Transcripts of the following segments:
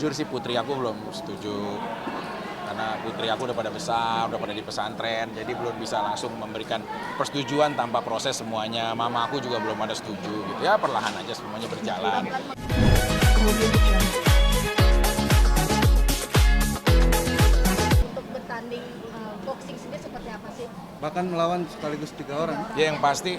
jujur sih putri aku belum setuju. Karena putri aku udah pada besar, udah pada di pesantren, jadi belum bisa langsung memberikan persetujuan tanpa proses semuanya. Mama aku juga belum ada setuju gitu. Ya perlahan aja semuanya berjalan. Untuk bertanding boxing sendiri seperti apa sih? Bahkan melawan sekaligus 3 orang. Ya yang pasti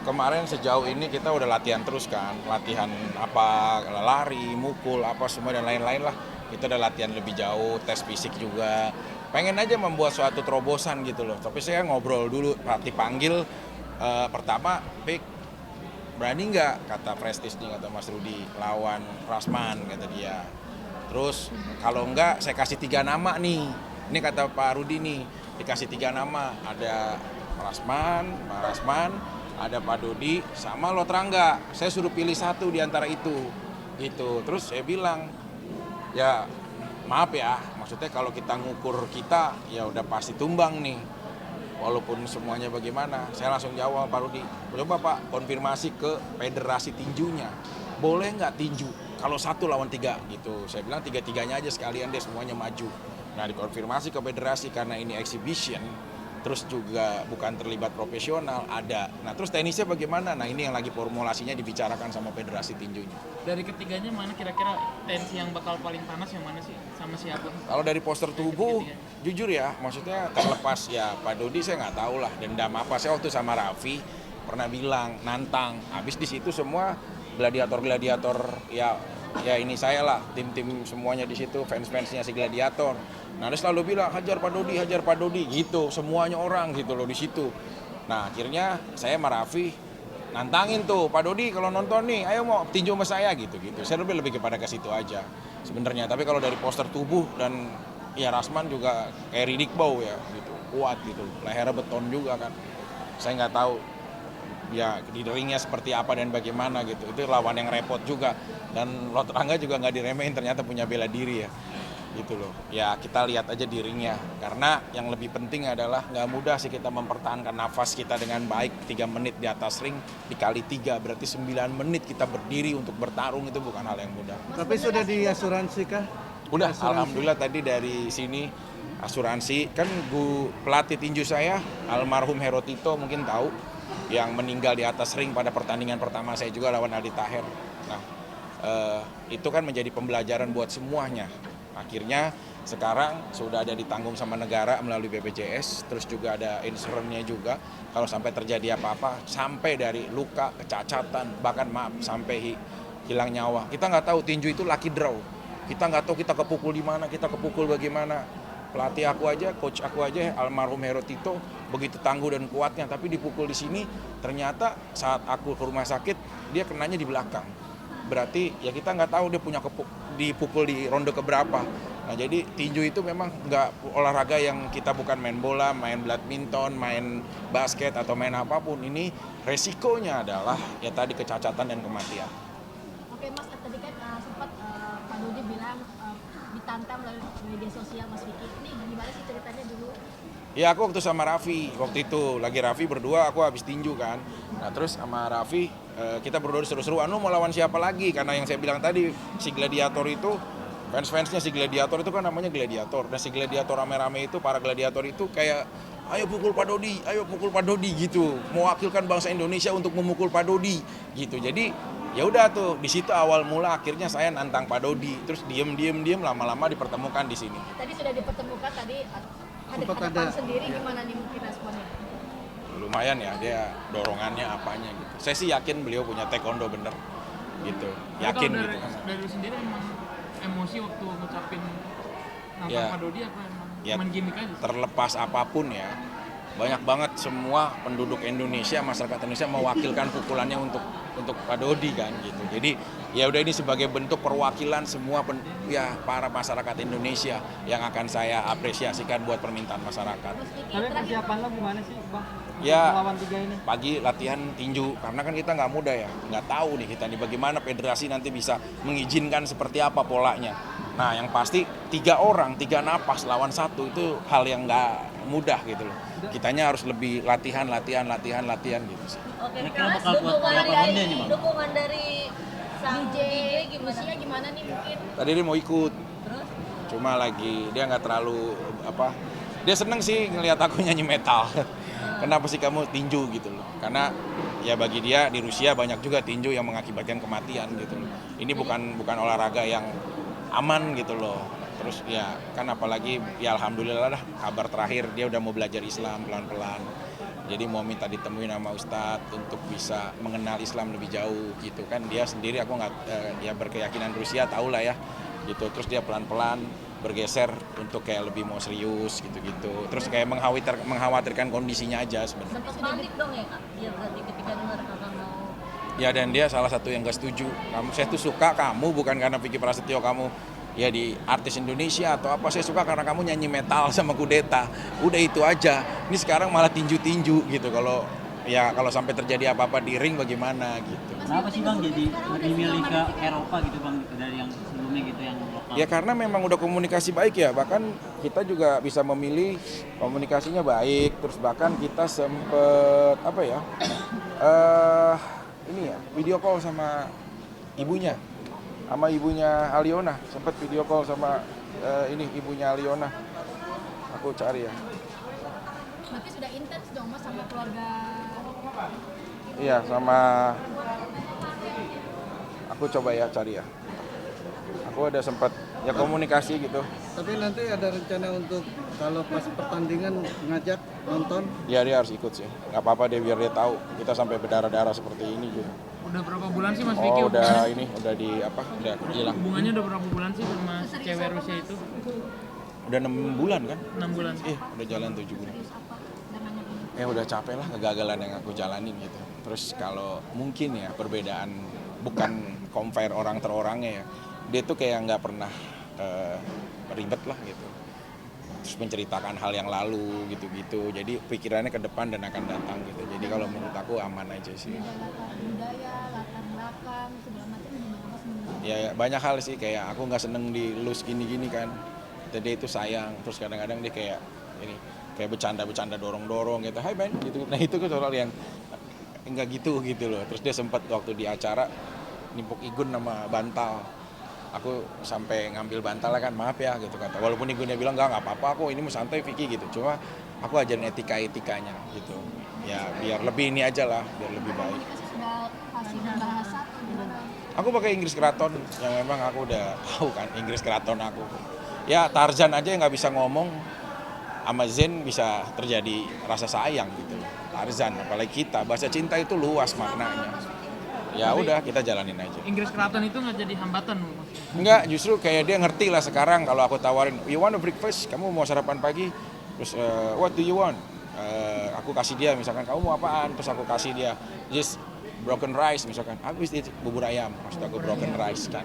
kemarin sejauh ini kita udah latihan terus kan, latihan apa lari, mukul, apa semua dan lain-lain lah. Kita udah latihan lebih jauh, tes fisik juga. Pengen aja membuat suatu terobosan gitu loh. Tapi saya ngobrol dulu, dipanggil pertama, Pik, berani nggak kata Prestige nih, kata Mas Rudi, lawan Rasman kata dia. Terus kalau enggak saya kasih 3 nama nih. Ini kata Pak Rudi nih, dikasih 3 nama. Ada Rasman, ada Pak Dodi, sama Lotrangga. Saya suruh pilih satu di antara itu. Gitu. Terus saya bilang, ya maaf ya, maksudnya kalau kita ngukur kita ya udah pasti tumbang nih. Walaupun semuanya bagaimana, saya langsung jawab Pak Rudi, coba Pak konfirmasi ke federasi tinjunya. Boleh nggak tinju kalau 1 lawan 3 gitu. Saya bilang 3-3-nya aja sekalian deh semuanya maju. Nah dikonfirmasi ke federasi karena ini exhibition, terus juga bukan terlibat profesional, ada. Nah terus tenisnya bagaimana? Nah ini yang lagi formulasinya dibicarakan sama federasi tinjunya. Dari ketiganya mana kira-kira tensi yang bakal paling panas yang mana sih? Sama siapa? Kalau dari poster tubuh, jujur ya, maksudnya terlepas ya Pak Dodi saya nggak tahu lah dendam apa. Saya waktu sama Raffi pernah bilang nantang. Habis di situ semua gladiator-gladiator ya ini saya lah, tim-tim semuanya di situ, fans-fansnya si gladiator. Nah dia selalu bilang hajar Pak Dodi gitu, semuanya orang gitu loh di situ. Nah akhirnya saya sama Raffi nantangin tuh Pak Dodi kalau nonton nih, ayo mau tinju sama saya gitu. Saya lebih kepada ke situ aja sebenarnya. Tapi kalau dari poster tubuh dan ya Rasman juga kayak Riddick Bowe ya gitu, kuat gitu, lehernya beton juga kan. Saya nggak tahu ya di ringnya seperti apa dan bagaimana gitu. Itu lawan yang repot juga. Dan Lotrangga juga nggak diremehin, ternyata punya bela diri ya. Gitu loh. Ya kita lihat aja di ringnya. Karena yang lebih penting adalah nggak mudah sih kita mempertahankan nafas kita dengan baik 3 menit di atas ring dikali 3. Berarti 9 menit kita berdiri untuk bertarung, itu bukan hal yang mudah. Tapi sudah diasuransi kah? Udah, Asuransi. alhamdulillah tadi dari sini asuransi. Kan pelatih tinju saya, almarhum Herotito mungkin tahu, yang meninggal di atas ring pada pertandingan pertama saya juga lawan Aldi Taher. Nah, itu kan menjadi pembelajaran buat semuanya. Akhirnya sekarang sudah ada ditanggung sama negara melalui BPJS, terus juga ada insuransinya juga. Kalau sampai terjadi apa-apa, sampai dari luka, kecacatan, bahkan maaf sampai hilang nyawa. Kita nggak tahu, tinju itu lucky draw. Kita nggak tahu kita kepukul di mana, kita kepukul bagaimana. Pelatih aku aja, coach aku aja, almarhum Herotito, begitu tangguh dan kuatnya, tapi dipukul di sini, ternyata saat aku ke rumah sakit, dia kenanya di belakang. Berarti ya kita nggak tahu dia punya dipukul di ronde keberapa. Nah jadi tinju itu memang nggak olahraga yang kita bukan main bola, main badminton, main basket atau main apapun. Ini resikonya adalah ya tadi kecacatan dan kematian. Oke Mas, tadi kan sempat Pak Dodi bilang ditantang melalui media sosial Mas Vicky. Ini gimana sih ceritanya dulu? Ya aku waktu sama Raffi, waktu itu lagi Raffi berdua, aku habis tinju kan. Nah terus sama Raffi kita berdua seru-seruan, mau lawan siapa lagi? Karena yang saya bilang tadi, si gladiator itu, fans-fansnya si gladiator itu kan namanya gladiator. Dan si gladiator rame-rame itu, para gladiator itu kayak, ayo pukul Pak Dodi gitu. Mewakilkan bangsa Indonesia untuk memukul Pak Dodi gitu. Jadi ya udah tuh, di situ awal mula akhirnya saya nantang Pak Dodi. Terus diem lama-lama dipertemukan di sini. Tadi sudah dipertemukan, tadi Sempat ada ada, sendiri, ya. gimana nih mungkin responnya? Lumayan ya, dia dorongannya apanya gitu. Saya sih yakin beliau punya taekwondo bener gitu, yakin Kalau gitu. dari lu sendiri emang emosi waktu ngucapin nantang Ya. Pak Dodi apa emang Ya, cuman gimmick aja? terlepas apapun ya, banyak banget semua penduduk Indonesia, masyarakat Indonesia mewakilkan pukulannya untuk Pak Dodi kan gitu. Jadi ya udah ini sebagai bentuk perwakilan semua para masyarakat Indonesia yang akan saya apresiasikan buat permintaan masyarakat. Mas Vicky, Tapi terakhir persiapan lo gimana sih, Bang? Ya. Melawan 3 ini. Pagi latihan tinju, karena kan kita nggak mudah ya, nggak tahu nih kita nih bagaimana federasi nanti bisa mengizinkan seperti apa polanya. Nah yang pasti 3 orang, 3 napas lawan 1 itu hal yang nggak mudah gitu loh. Kitanya harus lebih latihan gitu sih. Oke, Kira-kira Mas, bakal buat berapa ronde nih, Bang? dukungan dari DJ Rusia gimana nih mungkin? Tadi dia mau ikut, Terus? cuma lagi dia nggak terlalu apa. Dia seneng sih ngelihat aku nyanyi metal. Kenapa sih kamu tinju gitu loh? Karena ya bagi dia di Rusia banyak juga tinju yang mengakibatkan kematian gitu loh. Ini bukan olahraga yang aman gitu loh. Terus ya kan apalagi ya alhamdulillah lah kabar terakhir dia udah mau belajar Islam pelan-pelan. Jadi mau minta ditemuin sama Ustadz untuk bisa mengenal Islam lebih jauh gitu kan. Dia sendiri aku nggak ya berkeyakinan Rusia tahu lah ya gitu. Terus dia pelan-pelan bergeser untuk kayak lebih mau serius gitu-gitu. Terus kayak mengkhawatirkan kondisinya aja sebenarnya. Sempat panik dong ya kak? Dia berarti ketika dengar kakak mau. Ya dan dia salah satu yang gak setuju. Saya tuh suka kamu bukan karena Vicky Prasetyo kamu ya di artis Indonesia atau apa. Saya suka karena kamu nyanyi metal sama kudeta. Udah itu aja. Ini sekarang malah tinju-tinju gitu. Kalau sampai terjadi apa-apa di ring bagaimana gitu. Kenapa sih Bang jadi lebih milih ke Eropa gitu Bang dari yang sebelumnya gitu yang lokal? Ya karena memang udah komunikasi baik ya, bahkan kita juga bisa memilih komunikasinya baik, terus bahkan kita sempet apa ya, ini ya video call sama ibunya Aliona, sempet video call sama ini ibunya Aliona, aku cari ya. Berarti sudah intens dong mas sama keluarga. Iya sama, aku coba ya cari ya. Aku ada sempat ya komunikasi gitu. Tapi nanti ada rencana untuk kalau pas pertandingan ngajak nonton. Ya dia harus ikut sih, nggak apa-apa deh biar dia tahu kita sampai berdarah-darah seperti ini juga. Udah berapa bulan sih Mas Vicky? Oh udah ini udah di apa? Udah hilang. Hubungannya udah berapa bulan sih sama cewek Rusia itu? Udah 6 bulan kan? 6 bulan. Udah jalan 7 bulan. Serius apa? Dengan yang ini. Udah capek lah kegagalan yang aku jalanin gitu. Terus kalau mungkin ya perbedaan bukan compare orang ter orangnya ya. Dia tuh kayak nggak pernah ribet lah gitu. Terus menceritakan hal yang lalu gitu-gitu. Jadi pikirannya ke depan dan akan datang gitu. Jadi kalau menurut aku aman aja sih. Latar budaya, latar belakang, segala macam gimana mas menurut? Ya banyak hal sih kayak aku nggak seneng di lus gini-gini kan. Jadi itu sayang. Terus kadang-kadang dia kayak ini kayak bercanda dorong-dorong gitu. Hai Ben gitu. Nah itu kan soal yang enggak gitu loh. Terus dia sempat waktu di acara nimpuk Igun sama bantal. Aku sampai ngambil bantal kan, maaf ya gitu kata. Walaupun Igunnya bilang enggak apa-apa kok, ini mah santai Vicky gitu. Cuma aku ajarin etika-etikanya gitu. Ya biar lebih ini aja lah, biar lebih baik. Komunikasi sudah fasih berbahasa atau gimana? Aku pakai Inggris Keraton yang memang aku udah tahu kan Inggris Keraton aku. Ya Tarzan aja yang nggak bisa ngomong, sama Zen bisa terjadi rasa sayang gitu. Tarzan, apalagi kita bahasa cinta itu luas maknanya. Ya udah kita jalanin aja. Inggris Keraton itu nggak jadi hambatan Mas? Enggak, justru kayak dia ngerti lah sekarang kalau aku tawarin, you want a breakfast? Kamu mau sarapan pagi? Terus what do you want? Aku kasih dia misalkan kamu mau apaan? Terus aku kasih dia just broken rice misalkan. Habis itu bubur ayam, maksud aku broken rice kan.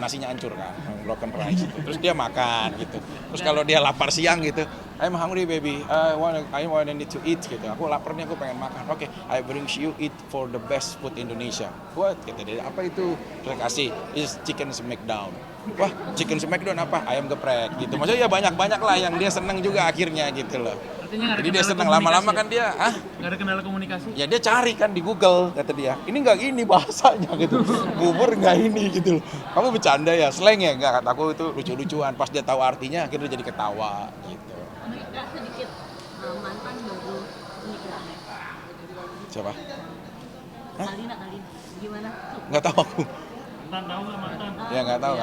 Nasinya hancur kan, broken rice gitu. Terus dia makan gitu. Terus kalau dia lapar siang gitu, I'm hungry baby, I need to eat gitu. Aku lapar nih, aku pengen makan. Oke, I bring you eat for the best food Indonesia. What? Kata dia, apa itu? Terus kasih, is chicken smackdown. Wah, chicken smackdown apa? Ayam geprek gitu. Maksudnya ya banyak-banyak lah yang dia seneng juga akhirnya gitu loh. Artinya nggak ada Jadi dia kendala seneng lama-lama komunikasi kan dia, nggak ada kendala komunikasi? ya dia cari kan di Google kata dia. Ini nggak gini bahasanya gitu. Bubur nggak ini gitu loh. Kamu bercanda ya, slang ya? Nggak, kata aku itu lucu-lucuan. Pas dia tahu artinya akhirnya dia jadi ketawa gitu. Kak sedikit mantan baru menikah. Siapa? Kalina gimana? Nggak tahu aku. Mantan tahu nggak mantan? Ya nggak tahu.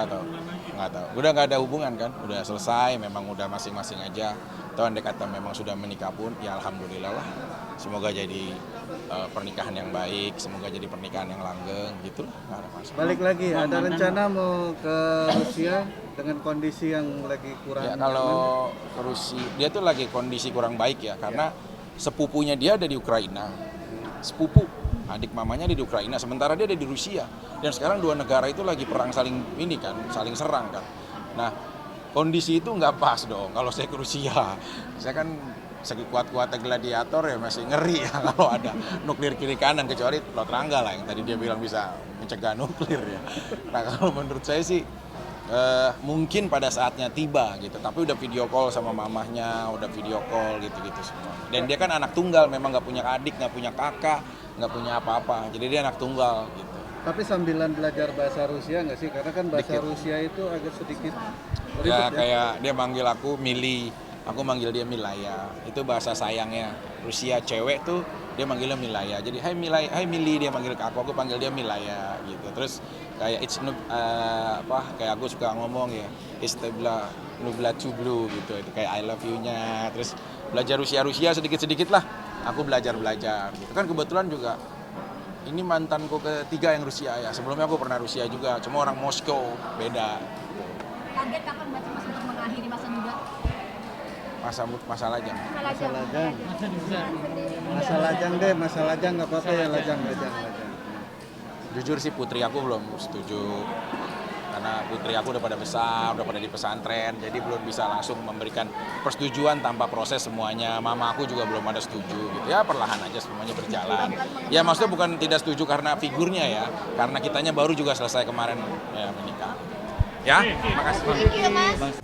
Nggak tahu. Udah nggak ada hubungan kan? Udah selesai. Memang udah masing-masing aja. Atau andai kata memang sudah menikah pun, ya alhamdulillah lah. Semoga jadi pernikahan yang baik. Semoga jadi pernikahan yang langgeng gitu lah. Nggak ada masalah. Balik lagi, ada rencana mau ke Rusia dengan kondisi yang lagi kurang. Ya kalau ke Rusia, dia tuh lagi kondisi kurang baik ya. Karena sepupunya dia ada di Ukraina. Sepupu. Adik mamanya ada di Ukraina, sementara dia ada di Rusia. Dan sekarang dua negara itu lagi perang saling serang kan. Nah, kondisi itu nggak pas dong kalau saya ke Rusia. Saya kan segi kuat-kuatnya gladiator ya masih ngeri ya kalau ada nuklir kiri kanan, kecuali Lot Rangga lah yang tadi dia bilang bisa mencegah nuklir ya. Nah kalau menurut saya sih mungkin pada saatnya tiba gitu, tapi udah video call sama mamahnya, udah video call gitu-gitu semua. Dan dia kan anak tunggal, memang nggak punya adik, nggak punya kakak, nggak punya apa-apa, jadi dia anak tunggal gitu. Tapi sambilan belajar bahasa Rusia nggak sih? Karena kan bahasa Dikit. Rusia itu agak sedikit Ya ribet ya. kayak dia manggil aku Mili, aku manggil dia Milaya. Itu bahasa sayangnya. Rusia cewek tuh dia manggilnya Milaya. Jadi hai Milaya, hai Mili dia manggil ke aku panggil dia Milaya gitu. Terus kayak kayak aku suka ngomong ya, istebla nubla blue gitu. Itu kayak I love you-nya. Terus belajar Rusia sedikit-sedikit lah. Aku belajar gitu. Kan kebetulan juga ini mantanku ketiga yang Rusia ya. Sebelumnya aku pernah Rusia juga, cuma orang Moskow, beda. Target kapan berarti Mas untuk mengakhiri masa muda? Masa lajang. Masa lajang. Masa bisa. Masa lajang deh, masa lajang nggak apa-apa ya lajang. Jujur sih putri aku belum setuju. Karena putri aku udah pada besar, udah pada di pesantren, jadi belum bisa langsung memberikan persetujuan tanpa proses semuanya. Mama aku juga belum ada setuju gitu. Ya perlahan aja semuanya berjalan. Ya maksudnya bukan tidak setuju karena figurnya ya, karena kitanya baru juga selesai kemarin ya menikah. Ya, makasih. Thank you Mas.